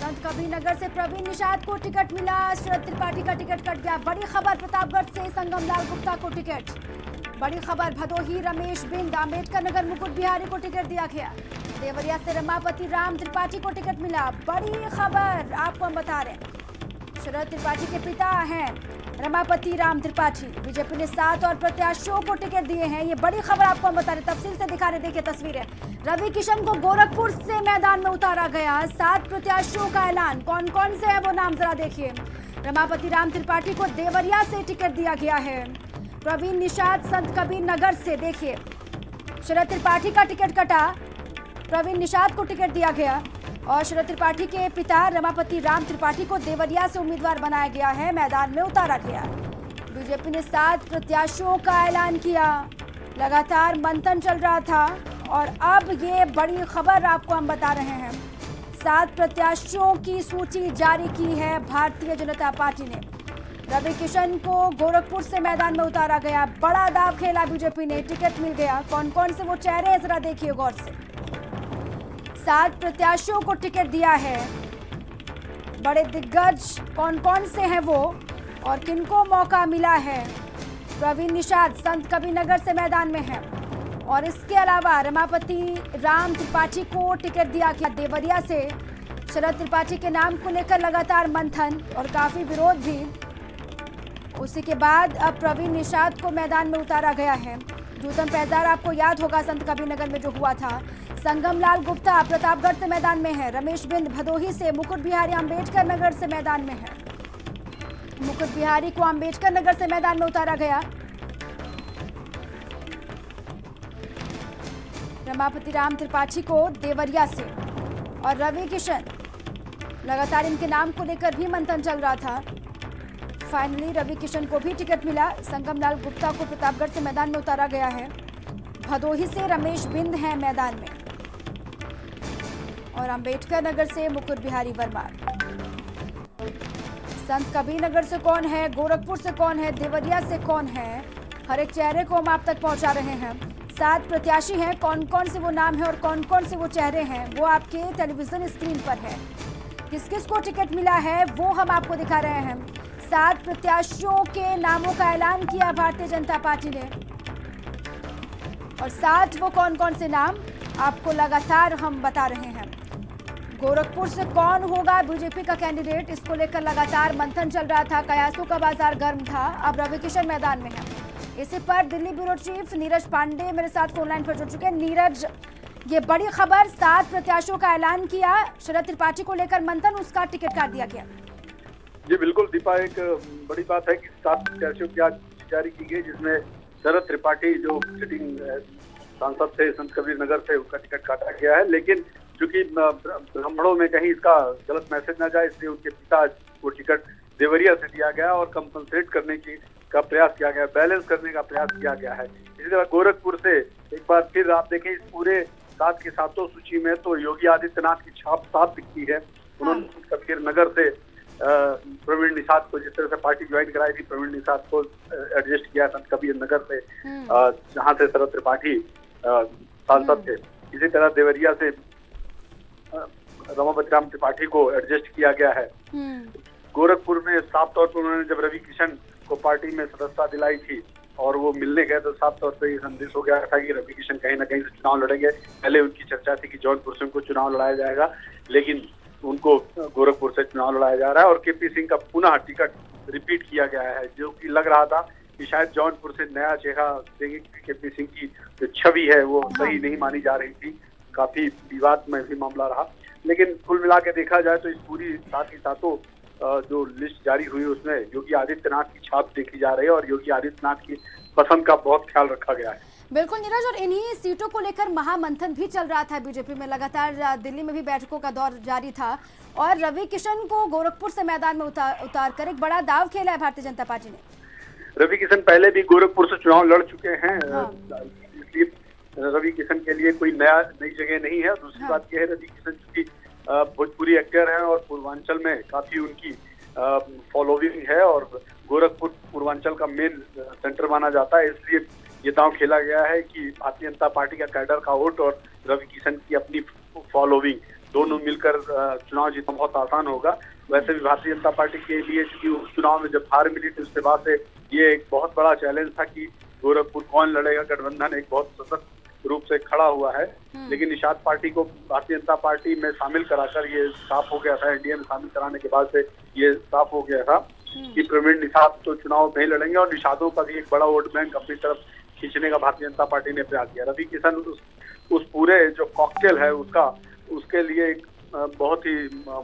संत कबीरनगर से प्रवीण निषाद को टिकट मिला। शरद त्रिपाठी का टिकट कट गया। बड़ी खबर प्रतापगढ़ से संगमलाल गुप्ता को टिकट। बड़ी खबर भदोही रमेश बिंद अम्बेडकर नगर मुकुट बिहारी को टिकट दिया गया। देवरिया से रमापति राम त्रिपाठी को टिकट मिला। बड़ी खबर आपको हम बता रहे हैं, शरद त्रिपाठी के पिता हैं रमापति राम त्रिपाठी। बीजेपी ने 7 और प्रत्याशियों को टिकट दिए हैं। ये बड़ी खबर आपको हम बता रहे, तफसील से दिखा रहे। देखिए तस्वीरें। रवि किशन को गोरखपुर से मैदान में उतारा गया। 7 प्रत्याशियों का ऐलान। कौन कौन से हैं वो नाम जरा देखिए। रमापति राम त्रिपाठी को देवरिया से टिकट दिया गया है। प्रवीण निषाद संत कबीरनगर से, देखिए शरद त्रिपाठी का टिकट कटा, प्रवीण निषाद को टिकट दिया गया और शरद त्रिपाठी के पिता रमापति राम त्रिपाठी को देवरिया से उम्मीदवार बनाया गया है, मैदान में उतारा गया। बीजेपी ने 7 प्रत्याशियों का ऐलान किया। लगातार मंथन चल रहा था और अब ये बड़ी खबर आपको हम बता रहे हैं। 7 प्रत्याशियों की सूची जारी की है भारतीय जनता पार्टी ने। रवि किशन को गोरखपुर से मैदान में उतारा गया। बड़ा दाव खेला बीजेपी ने, टिकट मिल गया। कौन कौन से वो चेहरे हैं जरा देखिए गौर से। 7 प्रत्याशियों को टिकट दिया है। बड़े दिग्गज कौन कौन से हैं वो और किनको मौका मिला है। प्रवीण निषाद संत कबीरनगर से मैदान में है और इसके अलावा रमापति राम त्रिपाठी को टिकट दिया गया देवरिया से। शरद त्रिपाठी के नाम को लेकर लगातार मंथन और काफी विरोध भी। उसी के बाद अब प्रवीण निषाद को मैदान में उतारा गया है। जूतम पैजार आपको याद होगा संत कबीरनगर में जो हुआ था। संगमलाल गुप्ता प्रतापगढ़ से मैदान में है। रमेश बिंद भदोही से, मुकुट बिहारी अम्बेडकर नगर से मैदान में है। मुकुट बिहारी को अम्बेडकर नगर से मैदान में उतारा गया। रमापति राम त्रिपाठी को देवरिया से और रवि किशन, लगातार इनके नाम को लेकर भी मंथन चल रहा था। फाइनली रवि किशन को भी टिकट मिला। संगमलाल गुप्ता को प्रतापगढ़ से मैदान में उतारा गया है। भदोही से रमेश बिंद हैं मैदान में और अम्बेडकर नगर से मुकुट बिहारी वर्मा। संत कबीरनगर से कौन है, गोरखपुर से कौन है, देवरिया से कौन है, हर एक चेहरे को हम आप तक पहुंचा रहे हैं। 7 प्रत्याशी हैं। कौन कौन से वो नाम है और कौन कौन से वो चेहरे हैं वो आपके टेलीविजन स्क्रीन पर है। किस किस को टिकट मिला है वो हम आपको दिखा रहे हैं। 7 प्रत्याशियों के नामों का ऐलान किया भारतीय जनता पार्टी ने और 7 वो कौन कौन से नाम आपको लगातार हम बता रहे हैं। गोरखपुर से कौन होगा बीजेपी का कैंडिडेट, इसको लेकर लगातार मंथन चल रहा था। कयासों का बाजार गर्म था। अब रवि किशन मैदान में है। इसी पर दिल्ली ब्यूरो चीफ नीरज पांडे मेरे साथ फोनलाइन पर जुड़ चुके हैं। नीरज, ये बड़ी खबर, 7 प्रत्याशियों का ऐलान किया। शरद त्रिपाठी को लेकर मंथन, उसका टिकट काट दिया गया। जी बिल्कुल दीपा, एक बड़ी बात है कि 7 प्रत्याशियों की आज जारी की गई, जिसमें शरद त्रिपाठी जो सिटिंग सांसद थे संत कबीरनगर से, उनका टिकट काटा गया है। लेकिन चूंकि ब्राह्मणों में कहीं इसका गलत मैसेज ना जाए, इसलिए उनके पिता को टिकट देवरिया से दिया गया और कंपनसेट करने का प्रयास किया गया, बैलेंस करने का प्रयास किया गया है। इसी तरह गोरखपुर से एक बार फिर आप देखें, इस पूरे 7 की 7 सूची में तो योगी आदित्यनाथ की छाप साफ दिखती है। उन्होंने कबीरनगर से प्रवीण निषाद को, जिस तरह से पार्टी ज्वाइन कराई थी, प्रवीण निषाद को एडजस्ट किया संत कबीरनगर से, जहां से शरद त्रिपाठी सांसद थे। इसी तरह देवरिया से रमापति राम त्रिपाठी को एडजस्ट किया गया है। गोरखपुर में साफ तौर पर उन्होंने जब रवि किशन को पार्टी में सदस्यता दिलाई थी और वो मिलने गए तो साफ तौर पर ये संदेश हो गया था कि रवि किशन कहीं ना कहीं से चुनाव लड़ेंगे। पहले उनकी चर्चा थी कि जौनपुर से उनको चुनाव लड़ाया जाएगा, लेकिन उनको गोरखपुर से चुनाव लड़ाया जा रहा है और केपी सिंह का पुनः टिकट रिपीट किया गया है, जो कि लग रहा था कि शायद जौनपुर से नया चेहरा देंगे। केपी सिंह की जो छवि है वो सही नहीं मानी जा रही थी, काफी विवाद में भी मामला रहा। लेकिन कुल मिला के देखा जाए तो इस पूरी 7 की 7 जो लिस्ट जारी हुई उसमें योगी आदित्यनाथ की छाप देखी जा रही है और योगी आदित्यनाथ की पसंद का बहुत ख्याल रखा गया है। बिल्कुल नीरज, और इन्हीं सीटों को लेकर महामंथन भी चल रहा था बीजेपी में। लगातार दिल्ली में भी बैठकों का दौर जारी था और रवि किशन को गोरखपुर से मैदान में उतार कर एक बड़ा दाव खेला है भारतीय जनता पार्टी ने। रवि किशन पहले भी गोरखपुर से चुनाव लड़ चुके हैं, इसलिए रवि किशन के लिए कोई नई जगह नहीं है। दूसरी बात यह है, रवि किशन चूंकि भोजपुरी एक्टर हैं और पूर्वांचल में काफी उनकी फॉलोइंग है और गोरखपुर पूर्वांचल का मेन सेंटर माना जाता है, इसलिए ये दांव खेला गया है कि भारतीय जनता पार्टी का कैडर का वोट और रवि किशन की अपनी फॉलोइंग दोनों मिलकर चुनाव जीतना बहुत आसान होगा। वैसे भी भारतीय जनता पार्टी के लिए चूंकि उपचुनाव में जब हार मिली थी उसके बाद से ये एक बहुत बड़ा चैलेंज था कि गोरखपुर कौन लड़ेगा। गठबंधन एक बहुत सशक्त रूप से खड़ा हुआ है, लेकिन निषाद पार्टी को भारतीय जनता पार्टी में शामिल कराकर ये साफ हो गया था, एनडीए में शामिल कराने के बाद से ये साफ हो गया था कि प्रवीण निषाद तो चुनाव नहीं लड़ेंगे और निषादों का भी एक बड़ा वोट बैंक अपनी तरफ खींचने का भारतीय जनता पार्टी ने प्रयास किया। रवि किशन उस पूरे जो कॉकटेल है उसके लिए एक बहुत ही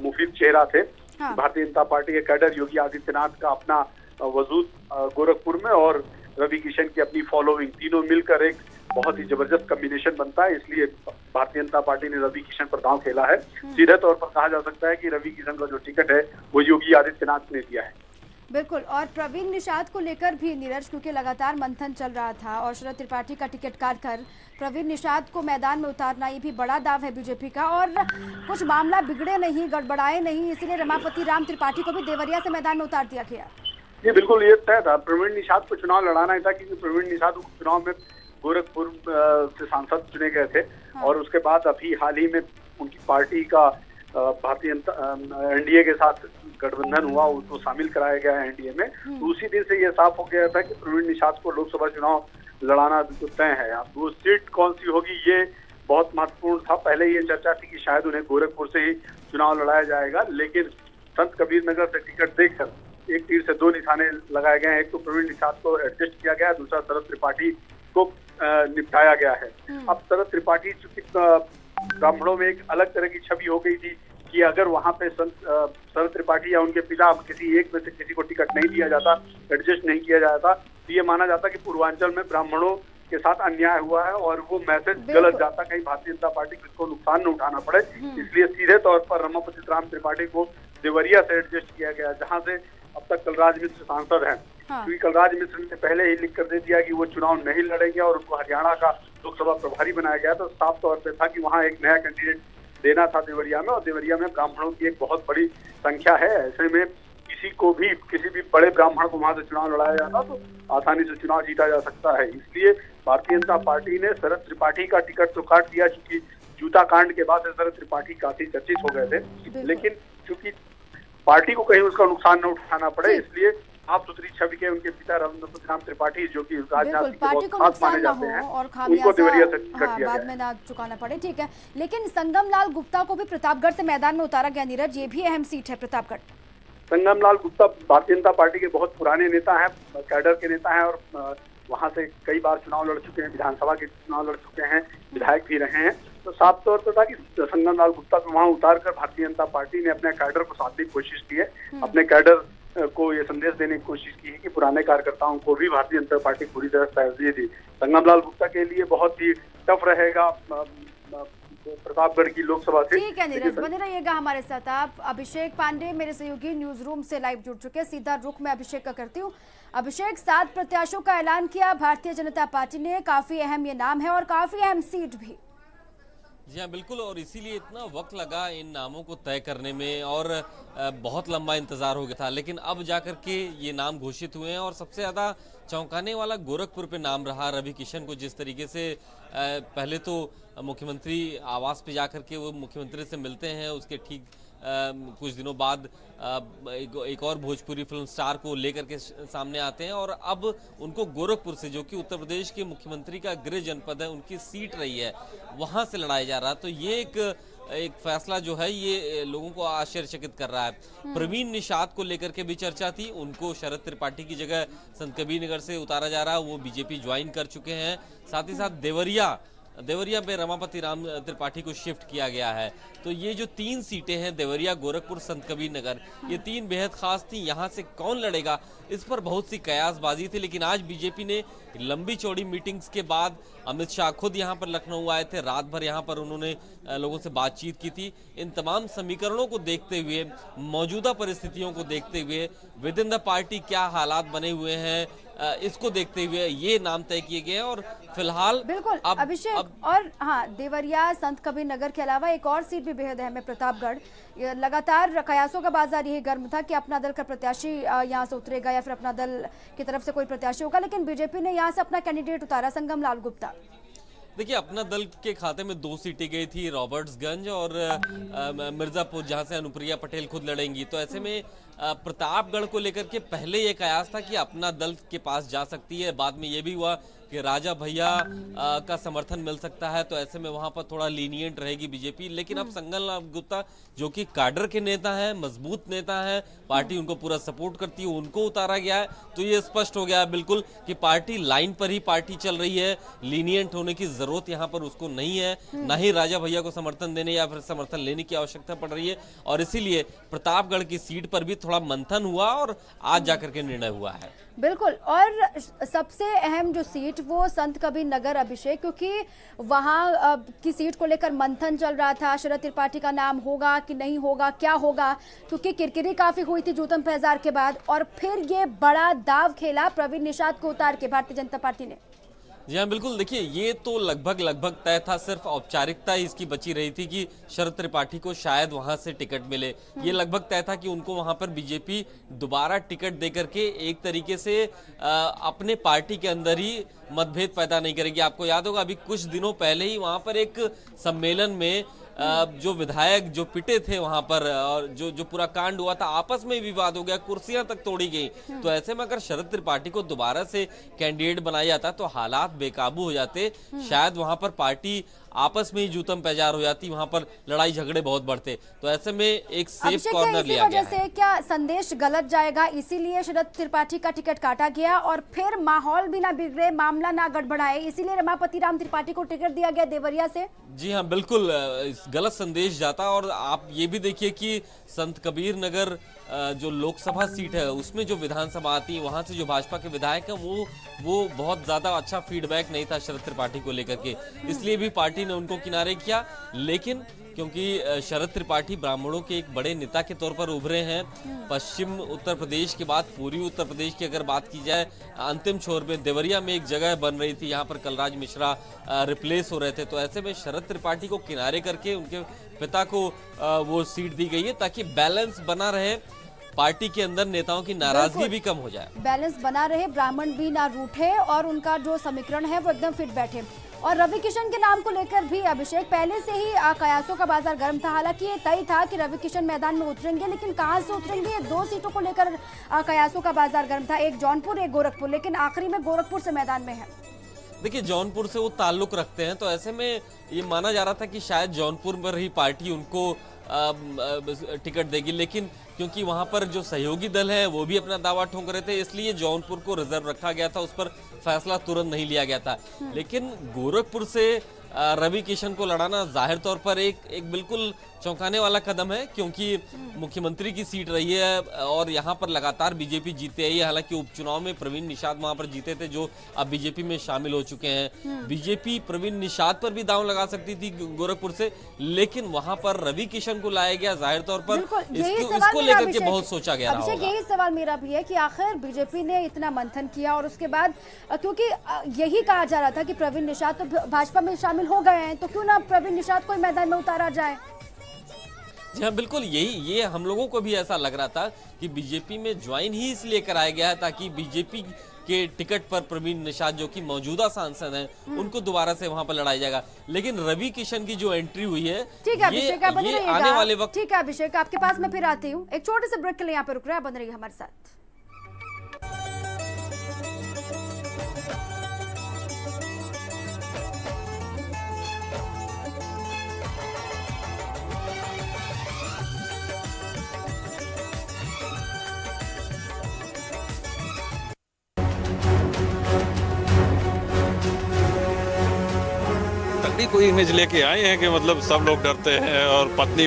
मुफीद चेहरा थे। हाँ। भारतीय जनता पार्टी के कैडर योगी आदित्यनाथ का अपना वजूद गोरखपुर में और रवि किशन की अपनी फॉलोइंग, तीनों मिलकर एक बहुत ही जबरदस्त कॉम्बिनेशन बनता है। इसलिए भारतीय जनता पार्टी ने रवि किशन पर दांव खेला है। सीधे तौर पर कहा जा सकता है कि रवि किशन का जो टिकट है वो योगी आदित्यनाथ ने दिया है। बिल्कुल, और प्रवीण निषाद को लेकर भी नीरज, क्योंकि लगातार मंथन चल रहा था और शरद त्रिपाठी का टिकट काट कर प्रवीण निषाद को मैदान में उतारना ये भी बड़ा दाव है बीजेपी का। और कुछ मामला बिगड़े नहीं, गड़बड़ाए नहीं, इसीलिए रमापति राम त्रिपाठी को भी देवरिया से मैदान में उतार दिया गया। ये बिल्कुल ये तय था, प्रवीण निषाद को चुनाव लड़ाना ही था, क्योंकि प्रवीण निषाद चुनाव में गोरखपुर से सांसद चुने गए थे। हाँ। और उसके बाद अभी हाल ही में उनकी पार्टी का भारतीय एनडीए के साथ गठबंधन हुआ, उसको शामिल कराया गया है एनडीए में। तो उसी दिन से ये साफ हो गया था कि प्रवीण निषाद को लोकसभा चुनाव लड़ाना तो तय है। अब वो सीट कौन सी होगी ये बहुत महत्वपूर्ण था। पहले ये चर्चा थी कि शायद उन्हें गोरखपुर से ही चुनाव लड़ाया जाएगा, लेकिन संत कबीर नगर से टिकट देखकर एक तीर से दो निशाने लगाए गए हैं। एक तो प्रवीण निषाद को एडजस्ट किया गया, दूसरा शरद त्रिपाठी को निपटाया गया है। अब शरद त्रिपाठी चूंकि ब्राह्मणों में एक अलग तरह की छवि हो गई थी कि अगर वहां पे शरद त्रिपाठी या उनके पिता किसी एक में से किसी को टिकट नहीं दिया जाता, एडजस्ट नहीं किया जाता, तो ये माना जाता कि पूर्वांचल में ब्राह्मणों के साथ अन्याय हुआ है और वो मैसेज गलत जाता, कहीं भारतीय जनता पार्टी को इसको नुकसान न उठाना पड़े। इसलिए सीधे तौर पर रमापति राम त्रिपाठी को देवरिया से एडजस्ट किया गया, जहाँ से अब तक कलराज मिश्र सांसद हैं। क्योंकि कलराज मिश्र ने पहले ही लिख कर दे दिया कि वो चुनाव नहीं लड़ेंगे और उनको हरियाणा का लोकसभा प्रभारी बनाया गया, तो साफ तौर पर था कि वहाँ एक नया कैंडिडेट देना था देवरिया में। और देवरिया में ब्राह्मणों की एक बहुत बड़ी संख्या है, ऐसे में किसी भी बड़े ब्राह्मण को वहां से चुनाव लड़ाया जाता तो आसानी से चुनाव जीता जा सकता है। इसलिए भारतीय जनता पार्टी ने शरद त्रिपाठी का टिकट तो काट दिया, क्योंकि जूता कांड के बाद शरद त्रिपाठी काफी चर्चित हो गए थे, लेकिन चूंकि पार्टी को कहीं उसका नुकसान न उठाना पड़े, इसलिए साफ सुथरी छवि के उनके पिता रमापति राम त्रिपाठी जो कि राजनीति के बहुत खास माने जाते हैं, और उनको देवरिया से टिकट दिया बाद में ना चुकाना पड़े। ठीक है, लेकिन संगम लाल गुप्ता को भी प्रतापगढ़ से मैदान में उतारा गया नीरज, ये भी अहम सीट है प्रतापगढ़। संगम लाल गुप्ता भारतीय जनता पार्टी के बहुत पुराने नेता हैं, कैडर के नेता हैं और वहां से कई बार चुनाव लड़ चुके हैं, विधानसभा के चुनाव लड़ चुके हैं, विधायक भी रहे हैं। तो साफ तौर पर था कि संगम लाल गुप्ता को वहां उतार कर भारतीय जनता पार्टी ने अपने कैडर को साधने की कोशिश की है, अपने कैडर को ये संदेश देने की कोशिश की है कि पुराने कार्यकर्ताओं को भी भारतीय जनता पार्टी पूरी तरह तरजीह दी। संगम लाल गुप्ता के लिए बहुत ही टफ रहेगा प्रतापगढ़ की लोकसभा से। ठीक है नीरज, बने रहिएगा हमारे साथ आप। अभिषेक पांडे मेरे सहयोगी न्यूज रूम से लाइव जुड़ चुके हैं, सीधा रुख में अभिषेक का करती हूँ। अभिषेक, 7 प्रत्याशियों का ऐलान किया भारतीय जनता पार्टी ने, काफी अहम ये नाम है और काफी अहम सीट भी। जी हाँ बिल्कुल, और इसीलिए इतना वक्त लगा इन नामों को तय करने में और बहुत लंबा इंतजार हो गया था, लेकिन अब जाकर के ये नाम घोषित हुए हैं। और सबसे ज़्यादा चौंकाने वाला गोरखपुर पे नाम रहा रवि किशन को। जिस तरीके से पहले तो मुख्यमंत्री आवास पे जाकर के वो मुख्यमंत्री से मिलते हैं, उसके ठीक कुछ दिनों बाद एक और भोजपुरी फिल्म स्टार को लेकर के सामने आते हैं और अब उनको गोरखपुर से, जो कि उत्तर प्रदेश के मुख्यमंत्री का गृह जनपद है, उनकी सीट रही है, वहां से लड़ाया जा रहा। तो ये एक फैसला जो है ये लोगों को आश्चर्यचकित कर रहा है। प्रवीण निषाद को लेकर के भी चर्चा थी, उनको शरद त्रिपाठी की जगह संत कबीर नगर से उतारा जा रहा, वो बीजेपी ज्वाइन कर चुके हैं। साथ ही साथ देवरिया में रमापति राम त्रिपाठी को शिफ्ट किया गया है। तो ये जो 3 सीटें हैं, देवरिया, गोरखपुर, संत कबीर नगर, ये 3 बेहद खास थी। यहाँ से कौन लड़ेगा इस पर बहुत सी कयासबाजी थी, लेकिन आज बीजेपी ने लंबी चौड़ी मीटिंग्स के बाद, अमित शाह खुद यहाँ पर लखनऊ आए थे, रात भर यहाँ पर उन्होंने लोगों से बातचीत की थी। इन तमाम समीकरणों को देखते हुए, मौजूदा परिस्थितियों को देखते हुए, विद इन द पार्टी क्या हालात बने हुए हैं, इसको देखते हुए ये नाम तय किए गए हैं। और फिलहाल बिल्कुल अभिषेक, और हाँ, देवरिया, संत कबीर नगर के अलावा एक और सीट भी बेहद अहम है प्रतापगढ़। लगातार कयासों का बाजार यही गर्म था कि अपना दल का प्रत्याशी यहाँ से उतरेगा या फिर अपना दल की तरफ से कोई प्रत्याशी होगा, लेकिन बीजेपी ने यहाँ से अपना कैंडिडेट उतारा, संगम लाल गुप्ता। देखिए, अपना दल के खाते में 2 सीटें गई थी, रॉबर्ट्सगंज और मिर्जापुर, जहां से अनुप्रिया पटेल खुद लड़ेंगी। तो ऐसे में प्रतापगढ़ को लेकर के पहले ये कयास था कि अपना दल के पास जा सकती है। बाद में ये भी हुआ कि राजा भैया का समर्थन मिल सकता है, तो ऐसे में वहां पर थोड़ा लीनियंट रहेगी बीजेपी। लेकिन अब संगम लाल गुप्ता, जो कि काडर के नेता हैं, मजबूत नेता हैं, पार्टी उनको पूरा सपोर्ट करती है, उनको उतारा गया है। तो ये स्पष्ट हो गया है बिल्कुल कि पार्टी लाइन पर ही पार्टी चल रही है, लीनियंट होने की जरूरत यहाँ पर उसको नहीं है, ना ही राजा भैया को समर्थन देने या फिर समर्थन लेने की आवश्यकता पड़ रही है। और इसीलिए प्रतापगढ़ की सीट पर भी थोड़ा मंथन हुआ और आज जाकर के निर्णय हुआ है। बिल्कुल। और सबसे अहम जो सीट वो संत कबीर नगर, अभिषेक, क्योंकि वहाँ की सीट को लेकर मंथन चल रहा था, शरद त्रिपाठी का नाम होगा कि नहीं होगा, क्या होगा, क्योंकि किरकिरी काफी हुई थी जूतम पेजार के बाद। और फिर ये बड़ा दाव खेला प्रवीण निषाद को उतार के भारतीय जनता पार्टी ने। जी हाँ, बिल्कुल। देखिए, ये तो लगभग तय था, सिर्फ औपचारिकता इसकी बची रही थी कि शरद त्रिपाठी को शायद वहां से टिकट मिले। ये लगभग तय था कि उनको वहां पर बीजेपी दोबारा टिकट देकर के एक तरीके से अपने पार्टी के अंदर ही मतभेद पैदा नहीं करेगी। आपको याद होगा, अभी कुछ दिनों पहले ही वहां पर एक सम्मेलन में जो विधायक जो पिटे थे वहां पर, और जो पूरा कांड हुआ था, आपस में विवाद हो गया, कुर्सियां तक तोड़ी गई। तो ऐसे में अगर शरद त्रिपाठी को दोबारा से कैंडिडेट बनाया जाता तो हालात बेकाबू हो जाते, शायद वहां पर पार्टी आपस में ही जूतम पेजार हो जाती, वहां पर लड़ाई झगड़े बहुत बढ़ते। तो ऐसे में एक सेफ कॉर्नर लिया गया है। क्या संदेश गलत जाएगा, इसीलिए शरद त्रिपाठी का टिकट काटा गया और फिर माहौल भी ना बिगड़े, मामला ना गड़बड़ाए, इसीलिए रमापति राम त्रिपाठी को टिकट दिया गया देवरिया से? जी हाँ, बिल्कुल गलत संदेश जाता। और आप ये भी देखिए कि संत कबीर नगर जो लोकसभा सीट है, उसमें जो विधानसभा आती है, वहां से जो भाजपा के विधायक हैं वो बहुत ज्यादा अच्छा फीडबैक नहीं था शरद त्रिपाठी को लेकर के, इसलिए भी पार्टी ने उनको किनारे किया। लेकिन क्योंकि शरद त्रिपाठी ब्राह्मणों के एक बड़े नेता के तौर पर उभरे हैं, पश्चिम उत्तर प्रदेश के बाद पूर्वी उत्तर प्रदेश की अगर बात की जाए, अंतिम छोर में देवरिया में एक जगह बन रही थी, यहाँ पर कलराज मिश्रा रिप्लेस हो रहे थे। तो ऐसे में शरद त्रिपाठी को किनारे करके उनके पिता को वो सीट दी गई है, ताकि बैलेंस बना रहे, पार्टी के अंदर नेताओं की नाराजगी भी कम हो जाए, बैलेंस बना रहे, ब्राह्मण भी ना रूठे और उनका जो समीकरण है वो एकदम फिट बैठे। और रवि किशन के नाम को लेकर भी, अभिषेक, पहले से ही कयासों का बाजार गर्म था। हालांकि ये तय था कि रवि किशन मैदान में उतरेंगे, लेकिन कहां से उतरेंगे, ये 2 सीटों को लेकर कयासों का बाजार गर्म था, एक जौनपुर एक गोरखपुर, लेकिन आखिरी में गोरखपुर से मैदान में है। देखिए, जौनपुर से वो ताल्लुक रखते हैं, तो ऐसे में ये माना जा रहा था कि शायद जौनपुर पर ही पार्टी उनको टिकट देगी। लेकिन क्योंकि वहां पर जो सहयोगी दल है वो भी अपना दावा ठोक रहे थे, इसलिए जौनपुर को रिजर्व रखा गया था, उस पर फैसला तुरंत नहीं लिया गया था। लेकिन गोरखपुर से रवि किशन को लड़ाना जाहिर तौर पर एक बिल्कुल चौंकाने वाला कदम है, क्योंकि मुख्यमंत्री की सीट रही है और यहाँ पर लगातार बीजेपी जीते आई है। हालांकि उपचुनाव में प्रवीण निषाद वहां पर जीते थे, जो अब बीजेपी में शामिल हो चुके हैं। बीजेपी प्रवीण निषाद पर भी दांव लगा सकती थी गोरखपुर से, लेकिन वहां पर रवि किशन को लाया गया। जाहिर तौर पर इसको लेकर के बहुत सोचा गया रहा होगा। यही सवाल मेरा भी है कि आखिर बीजेपी ने इतना मंथन किया और उसके बाद, क्योंकि यही कहा जा रहा था कि प्रवीण निषाद तो भाजपा में शामिल हो गए हैं, तो क्यों ना प्रवीण निषाद को मैदान में उतारा जाए? जी हाँ, बिल्कुल ये हम लोगों को भी ऐसा लग रहा था कि बीजेपी में ज्वाइन ही इसलिए कराया गया है ताकि बीजेपी के टिकट पर प्रवीण निषाद, जो कि मौजूदा सांसद हैं, उनको दोबारा से वहां पर लड़ाया जाएगा। लेकिन रवि किशन की जो एंट्री हुई है, ठीक है अभिषेक, ये आने वाले वक्त। ठीक है अभिषेक, आपके पास मैं फिर आती हूँ, एक छोटे से ब्रेक के लिए यहाँ पे रुक रहा है, बन रही हमारे साथ। कोई इमेज लेके आए हैं कि मतलब सब लोग डरते हैं और पत्नी